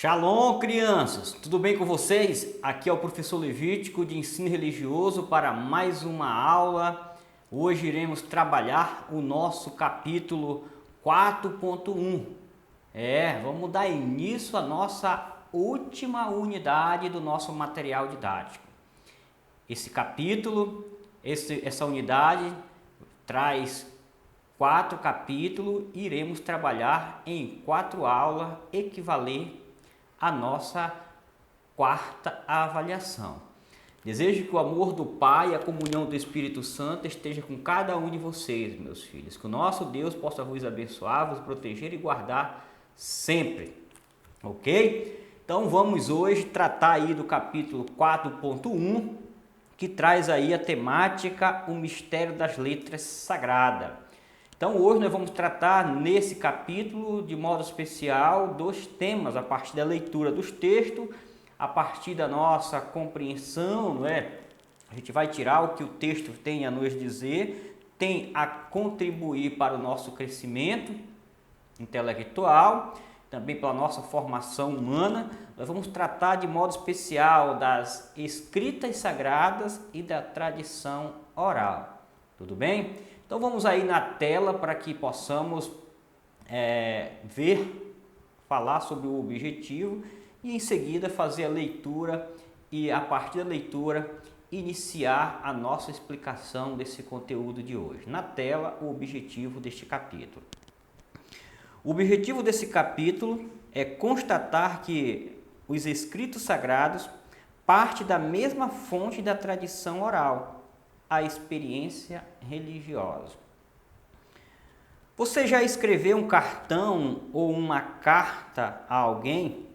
Shalom, crianças! Tudo bem com vocês? Aqui é o professor Levítico de Ensino Religioso para mais uma aula. Hoje iremos trabalhar o nosso capítulo 4.1. Vamos dar início à nossa última unidade do nosso material didático. Esse capítulo, essa unidade traz 4 capítulos e iremos trabalhar em 4 aulas equivalentes a nossa 4ª avaliação. Desejo que o amor do Pai e a comunhão do Espírito Santo esteja com cada um de vocês, meus filhos. Que o nosso Deus possa vos abençoar, vos proteger e guardar sempre. Ok? Então vamos hoje tratar aí do capítulo 4.1, que traz aí a temática, o mistério das letras sagradas. Então hoje nós vamos tratar nesse capítulo de modo especial 2 temas, a partir da leitura dos textos, a partir da nossa compreensão, A gente vai tirar o que o texto tem a nos dizer, tem a contribuir para o nosso crescimento intelectual, também pela nossa formação humana. Nós vamos tratar de modo especial das escritas sagradas e da tradição oral. Tudo bem? Então vamos aí na tela para que possamos falar sobre o objetivo e em seguida fazer a leitura e a partir da leitura iniciar a nossa explicação desse conteúdo de hoje. Na tela, o objetivo deste capítulo. O objetivo desse capítulo é constatar que os escritos sagrados partem da mesma fonte da tradição oral, a experiência religiosa. Você já escreveu um cartão ou uma carta a alguém?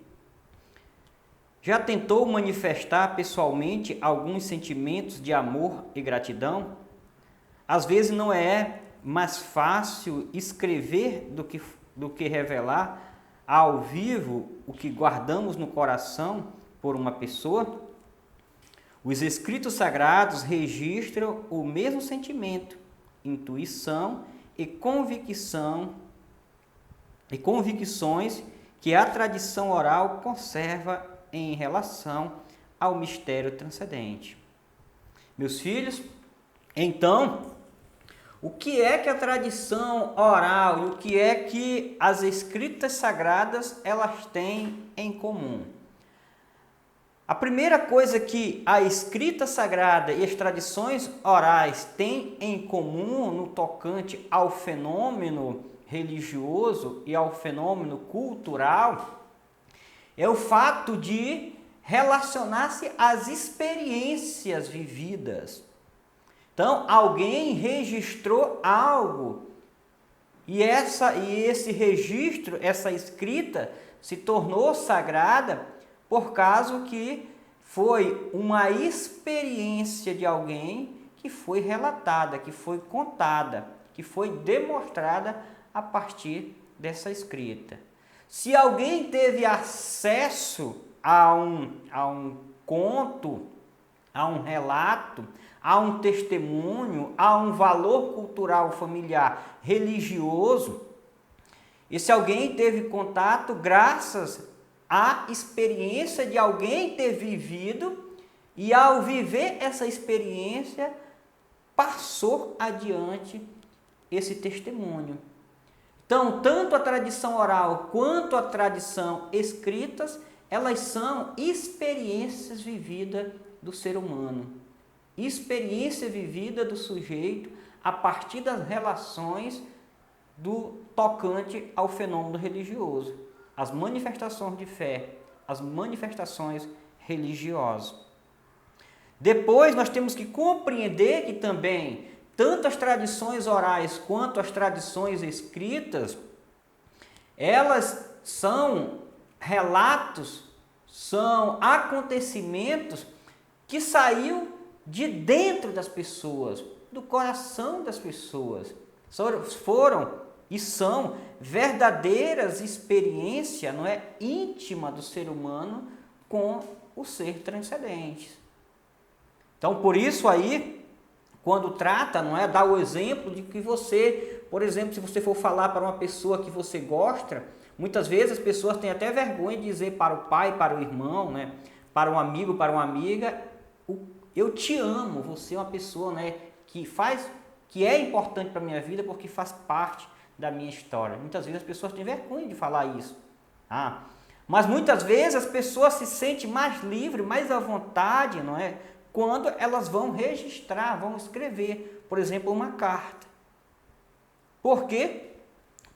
Já tentou manifestar pessoalmente alguns sentimentos de amor e gratidão? Às vezes não é mais fácil escrever do que revelar ao vivo o que guardamos no coração por uma pessoa? Os escritos sagrados registram o mesmo sentimento, intuição e convicções que a tradição oral conserva em relação ao mistério transcendente. Meus filhos, então, o que é que a tradição oral e o que é que as escritas sagradas elas têm em comum? A primeira coisa que a escrita sagrada e as tradições orais têm em comum no tocante ao fenômeno religioso e ao fenômeno cultural é o fato de relacionar-se às experiências vividas. Então, alguém registrou algo e esse registro, essa escrita se tornou sagrada por causa que foi uma experiência de alguém que foi relatada, que foi contada, que foi demonstrada a partir dessa escrita. Se alguém teve acesso a um conto, a um relato, a um testemunho, a um valor cultural familiar religioso, esse alguém teve contato graças a experiência de alguém ter vivido e ao viver essa experiência passou adiante esse testemunho. Então, tanto a tradição oral quanto a tradição escritas, elas são experiências vividas do ser humano. Experiência vivida do sujeito a partir das relações do tocante ao fenômeno religioso. As manifestações de fé, as manifestações religiosas. Depois nós temos que compreender que também, tanto as tradições orais quanto as tradições escritas, elas são relatos, são acontecimentos que saíram de dentro das pessoas, do coração das pessoas. Foram e são verdadeiras experiências, íntima do ser humano com o ser transcendente. Então, por isso aí, quando trata, dá o exemplo de que você, por exemplo, se você for falar para uma pessoa que você gosta, Muitas vezes as pessoas têm até vergonha de dizer para o pai, para o irmão, né, para um amigo, para uma amiga, eu te amo, você é uma pessoa, né, que é importante para a minha vida porque faz parte da minha história. Muitas vezes as pessoas têm vergonha de falar isso. Mas muitas vezes as pessoas se sentem mais livres, mais à vontade, não é? Quando elas vão registrar, vão escrever, por exemplo, uma carta. Por quê?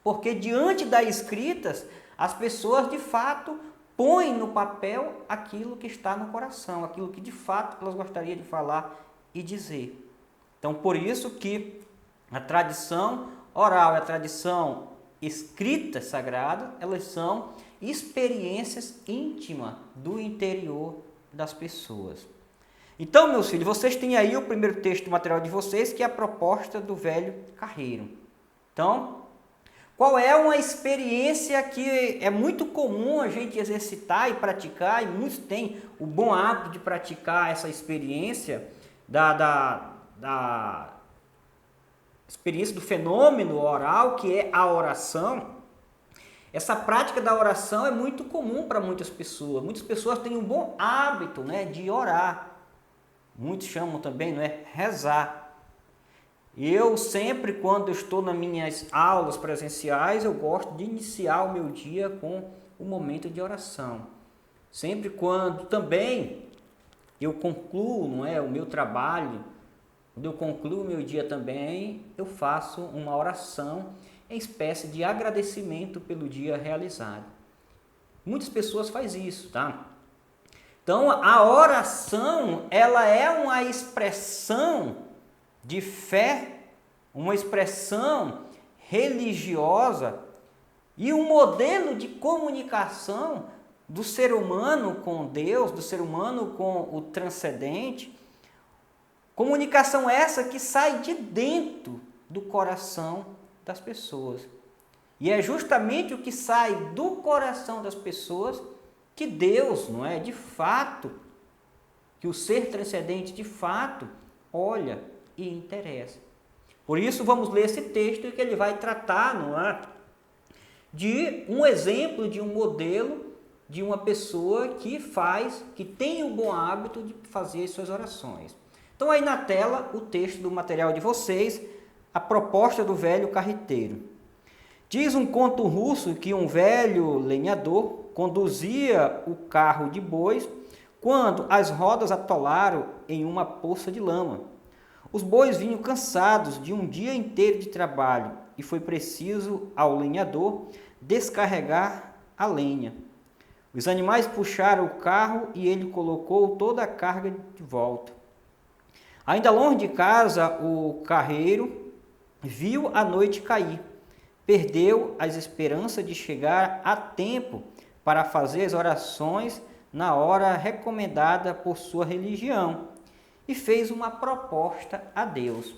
Porque diante das escritas, as pessoas de fato põem no papel aquilo que está no coração, aquilo que de fato elas gostariam de falar e dizer. Então, por isso que a tradição oral e a tradição escrita sagrada, elas são experiências íntimas do interior das pessoas. Então, meus filhos, vocês têm aí o primeiro texto do material de vocês, que é a proposta do velho carreiro. Então, qual é uma experiência que é muito comum a gente exercitar e praticar, e muitos têm o bom hábito de praticar essa experiência da experiência do fenômeno oral, que é a oração. Essa prática da oração é muito comum para muitas pessoas. Muitas pessoas têm um bom hábito, né, de orar. Muitos chamam também, não é, rezar. Eu sempre, quando estou nas minhas aulas presenciais, eu gosto de iniciar o meu dia com o momento de oração. Sempre quando também eu concluo, não é, o meu trabalho, quando eu concluo o meu dia também, eu faço uma oração em espécie de agradecimento pelo dia realizado. Muitas pessoas fazem isso, tá? Então, a oração, ela é uma expressão de fé, uma expressão religiosa e um modelo de comunicação do ser humano com Deus, do ser humano com o transcendente. Comunicação essa que sai de dentro do coração das pessoas. E é justamente o que sai do coração das pessoas que Deus, não é, de fato, que o ser transcendente de fato olha e interessa. Por isso vamos ler esse texto que ele vai tratar, não é, de um exemplo, de um modelo de uma pessoa que tem o bom hábito de fazer as suas orações. Então aí na tela o texto do material de vocês, a proposta do velho carreteiro. Diz um conto russo que um velho lenhador conduzia o carro de bois quando as rodas atolaram em uma poça de lama. Os bois vinham cansados de um dia inteiro de trabalho e foi preciso ao lenhador descarregar a lenha. Os animais puxaram o carro e ele colocou toda a carga de volta. Ainda longe de casa, o carreiro viu a noite cair. Perdeu as esperanças de chegar a tempo para fazer as orações na hora recomendada por sua religião e fez uma proposta a Deus.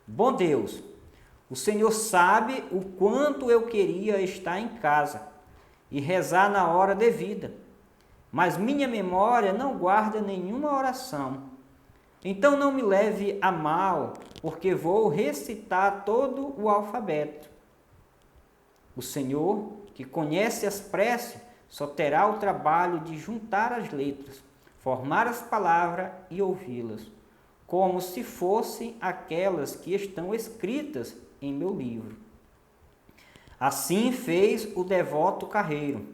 Bom Deus, o Senhor sabe o quanto eu queria estar em casa e rezar na hora devida, mas minha memória não guarda nenhuma oração. Então não me leve a mal, porque vou recitar todo o alfabeto. O Senhor, que conhece as preces, só terá o trabalho de juntar as letras, formar as palavras e ouvi-las, como se fossem aquelas que estão escritas em meu livro. Assim fez o devoto carreiro.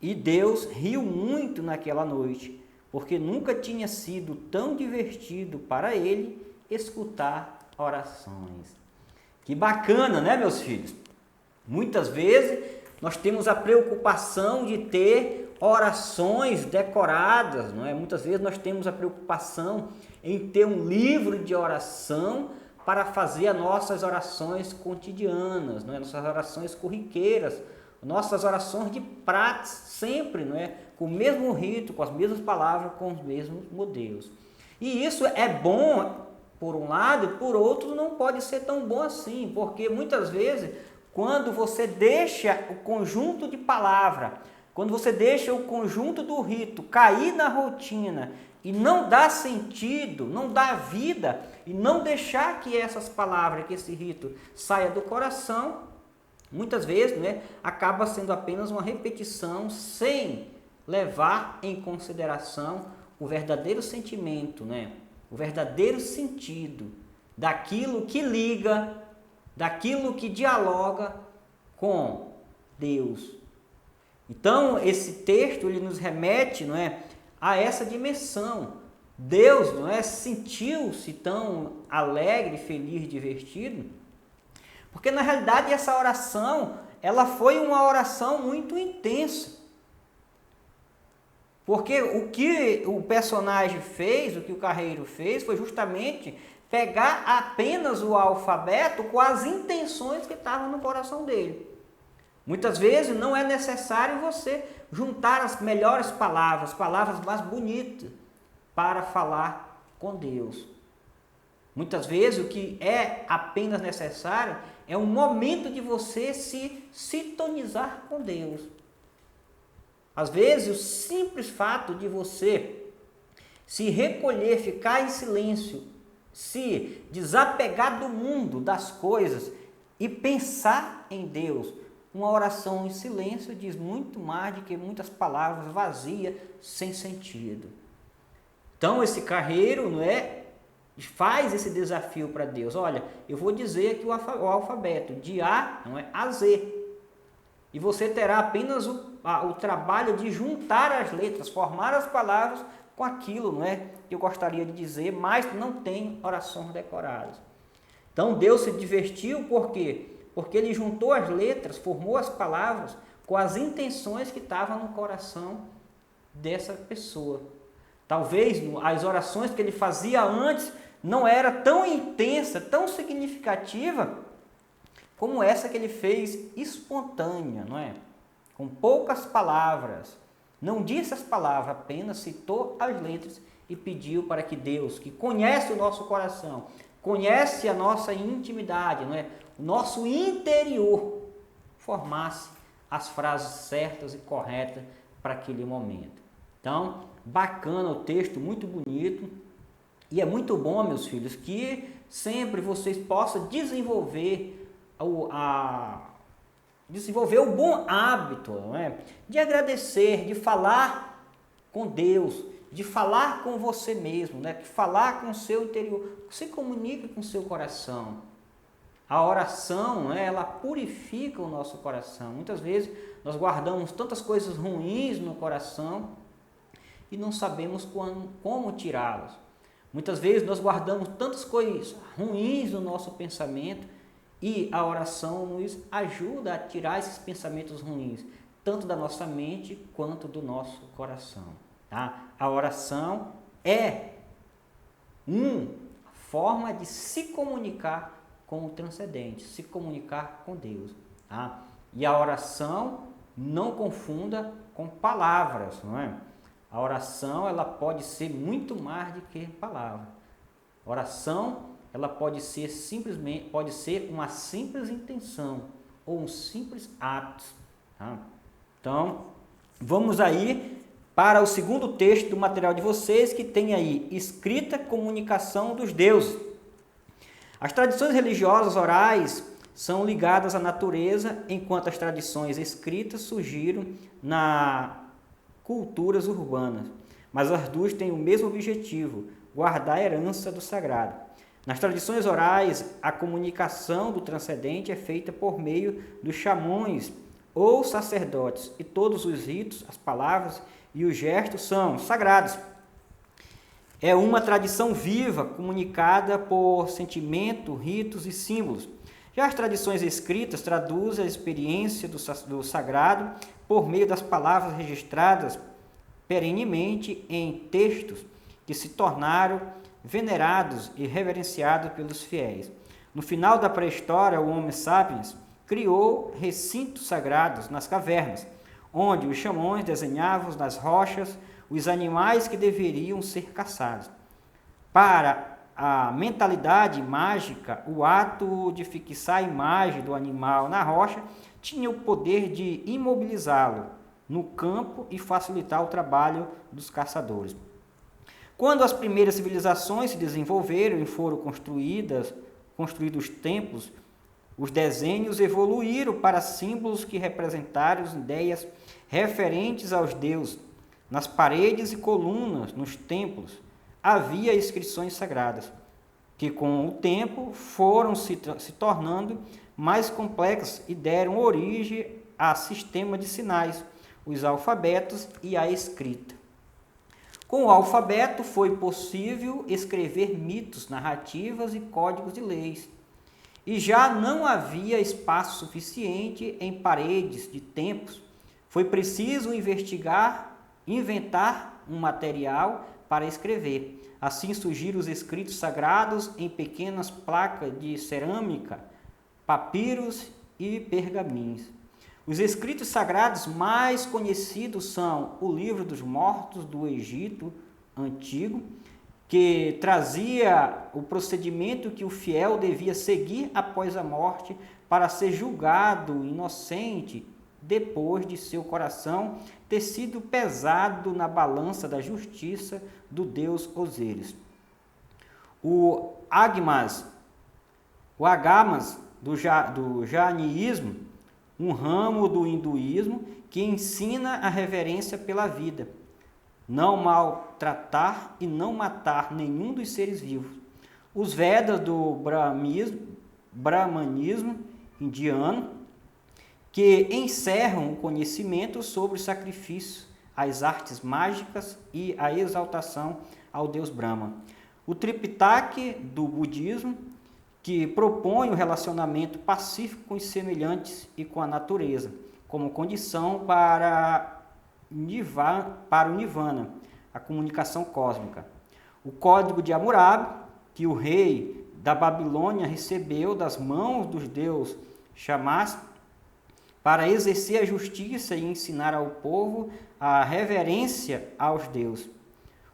E Deus riu muito naquela noite, porque nunca tinha sido tão divertido para ele escutar orações. Que bacana, né, meus filhos? Muitas vezes nós temos a preocupação de ter orações decoradas, não é? Muitas vezes nós temos a preocupação em ter um livro de oração para fazer as nossas orações cotidianas, não é? Nossas orações corriqueiras, nossas orações de prática, sempre, não é? Com o mesmo rito, com as mesmas palavras, com os mesmos modelos. E isso é bom por um lado, e por outro não pode ser tão bom assim, porque muitas vezes quando você deixa o conjunto de palavra, quando você deixa o conjunto do rito cair na rotina e não dá sentido, não dá vida, e não deixar que essas palavras, que esse rito saia do coração, muitas vezes, né, acaba sendo apenas uma repetição sem levar em consideração o verdadeiro sentimento, né, o verdadeiro sentido daquilo que liga, daquilo que dialoga com Deus. Então, esse texto ele nos remete, não é, a essa dimensão. Deus, não é, sentiu-se tão alegre, feliz, divertido, porque na realidade essa oração, ela foi uma oração muito intensa. Porque o que o personagem fez, o que o carreiro fez, foi justamente pegar apenas o alfabeto com as intenções que estavam no coração dele. Muitas vezes não é necessário você juntar as melhores palavras, palavras mais bonitas, para falar com Deus. Muitas vezes o que é apenas necessário é um momento de você se sintonizar com Deus. Às vezes o simples fato de você se recolher, ficar em silêncio, se desapegar do mundo, das coisas e pensar em Deus, uma oração em silêncio diz muito mais do que muitas palavras vazias, sem sentido. Então esse carreiro, não é, faz esse desafio para Deus. Olha, eu vou dizer aqui o alfabeto de A, não é, a Z. E você terá apenas o trabalho de juntar as letras, formar as palavras com aquilo, não é, que eu gostaria de dizer, mas não tem orações decoradas. Então Deus se divertiu, por quê? Porque ele juntou as letras, formou as palavras com as intenções que estavam no coração dessa pessoa. Talvez as orações que ele fazia antes não era tão intensa, tão significativa, como essa que ele fez espontânea, não é? Com poucas palavras. Não disse as palavras, apenas citou as letras e pediu para que Deus, que conhece o nosso coração, conhece a nossa intimidade, não é? O nosso interior, formasse as frases certas e corretas para aquele momento. Então, bacana o texto, muito bonito. E é muito bom, meus filhos, que sempre vocês possam desenvolver o bom hábito, não é? De agradecer, de falar com Deus, de falar com você mesmo, né? De falar com o seu interior. Se comunica com o seu coração. A oração, né, ela purifica o nosso coração. Muitas vezes nós guardamos tantas coisas ruins no coração e não sabemos como tirá-las. Muitas vezes nós guardamos tantas coisas ruins no nosso pensamento e a oração nos ajuda a tirar esses pensamentos ruins, tanto da nossa mente quanto do nosso coração. Tá? A oração é uma forma de se comunicar com o transcendente, se comunicar com Deus. Tá? E a oração não confunda com palavras, não é? A oração ela pode ser muito mais do que palavra. Oração ela pode ser simplesmente, pode ser uma simples intenção ou um simples ato. Tá? Então, vamos aí para o segundo texto do material de vocês, que tem aí escrita comunicação dos deuses. As tradições religiosas orais são ligadas à natureza, enquanto as tradições escritas surgiram nas culturas urbanas. Mas as duas têm o mesmo objetivo, guardar a herança do sagrado. Nas tradições orais, a comunicação do transcendente é feita por meio dos xamãs ou sacerdotes, e todos os ritos, as palavras e os gestos são sagrados. É uma tradição viva, comunicada por sentimento, ritos e símbolos. Já as tradições escritas traduzem a experiência do sagrado por meio das palavras registradas perenemente em textos que se tornaram venerados e reverenciados pelos fiéis. No final da pré-história, o Homo sapiens criou recintos sagrados nas cavernas, onde os xamãs desenhavam nas rochas os animais que deveriam ser caçados. Para a mentalidade mágica, o ato de fixar a imagem do animal na rocha tinha o poder de imobilizá-lo no campo e facilitar o trabalho dos caçadores. Quando as primeiras civilizações se desenvolveram e foram construídos templos Os desenhos evoluíram para símbolos que representaram ideias referentes aos deuses. Nas paredes e colunas, nos templos, havia inscrições sagradas, que com o tempo foram se tornando mais complexas e deram origem a sistema de sinais, os alfabetos e a escrita. Com o alfabeto foi possível escrever mitos, narrativas e códigos de leis. E já não havia espaço suficiente em paredes de templos. Foi preciso inventar um material para escrever. Assim surgiram os escritos sagrados em pequenas placas de cerâmica, papiros e pergaminhos. Os escritos sagrados mais conhecidos são o Livro dos Mortos do Egito Antigo, que trazia o procedimento que o fiel devia seguir após a morte para ser julgado inocente depois de seu coração ter sido pesado na balança da justiça do deus Osíris. O Agamas do jainismo, um ramo do hinduísmo que ensina a reverência pela vida, não maltratar e não matar nenhum dos seres vivos. Os Vedas do brahmanismo indiano, que encerram o conhecimento sobre o sacrifício, as artes mágicas e a exaltação ao deus Brahma. O Tripitaka do budismo, que propõe o relacionamento pacífico com os semelhantes e com a natureza, como condição para o Nirvana, a comunicação cósmica. O Código de Hammurabi, que o rei da Babilônia recebeu das mãos dos deuses Shamash para exercer a justiça e ensinar ao povo a reverência aos deuses.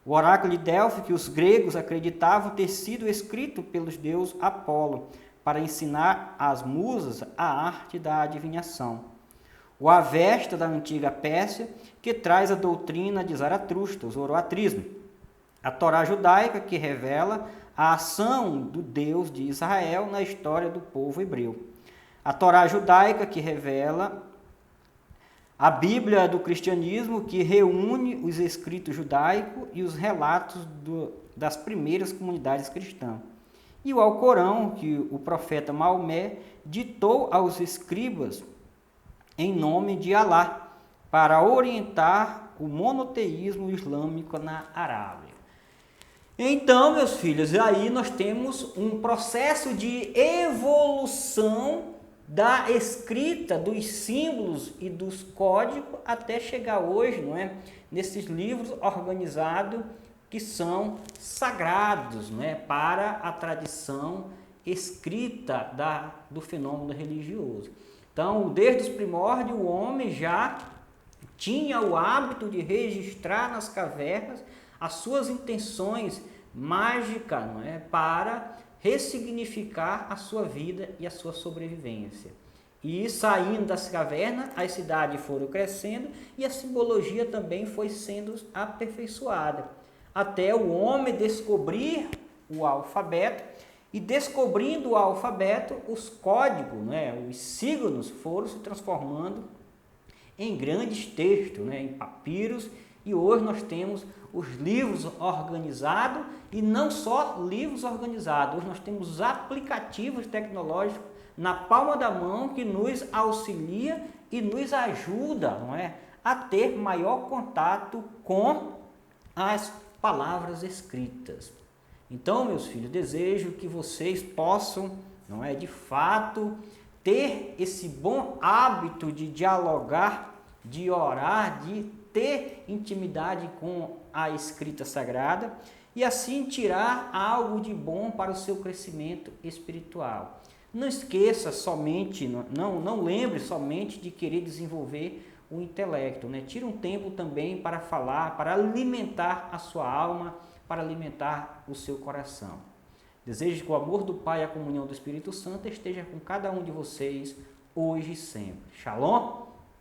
O oráculo de Delfos, que os gregos acreditavam ter sido escrito pelos deuses Apolo, para ensinar às musas a arte da adivinhação. O Avesta da antiga Pérsia, que traz a doutrina de Zaratustra, o zoroatrismo. A Torá judaica, que revela a ação do Deus de Israel na história do povo hebreu. A Torá judaica, que revela a Bíblia do cristianismo, que reúne os escritos judaicos e os relatos das primeiras comunidades cristãs. E o Alcorão, que o profeta Maomé ditou aos escribas em nome de Alá, para orientar o monoteísmo islâmico na Arábia. Então, meus filhos, aí nós temos um processo de evolução da escrita, dos símbolos e dos códigos, até chegar hoje, não é, nesses livros organizados que são sagrados, não é, para a tradição escrita do fenômeno religioso. Então, desde os primórdios, o homem já tinha o hábito de registrar nas cavernas as suas intenções mágicas, não é, para ressignificar a sua vida e a sua sobrevivência. E saindo das cavernas, as cidades foram crescendo e a simbologia também foi sendo aperfeiçoada, até o homem descobrir o alfabeto, e descobrindo o alfabeto, os códigos, né, os signos foram se transformando em grandes textos, né, em papiros, e hoje nós temos os livros organizados, e não só livros organizados, hoje nós temos aplicativos tecnológicos na palma da mão que nos auxilia e nos ajuda, não é, a ter maior contato com as palavras escritas. Então, meus filhos, desejo que vocês possam, não é, de fato, ter esse bom hábito de dialogar, de orar, de ter intimidade com a escrita sagrada e assim tirar algo de bom para o seu crescimento espiritual. Não esqueça somente, não lembre somente de querer desenvolver o intelecto, né? Tire um tempo também para falar, para alimentar a sua alma, para alimentar o seu coração. Desejo que o amor do Pai e a comunhão do Espírito Santo esteja com cada um de vocês hoje e sempre. Shalom!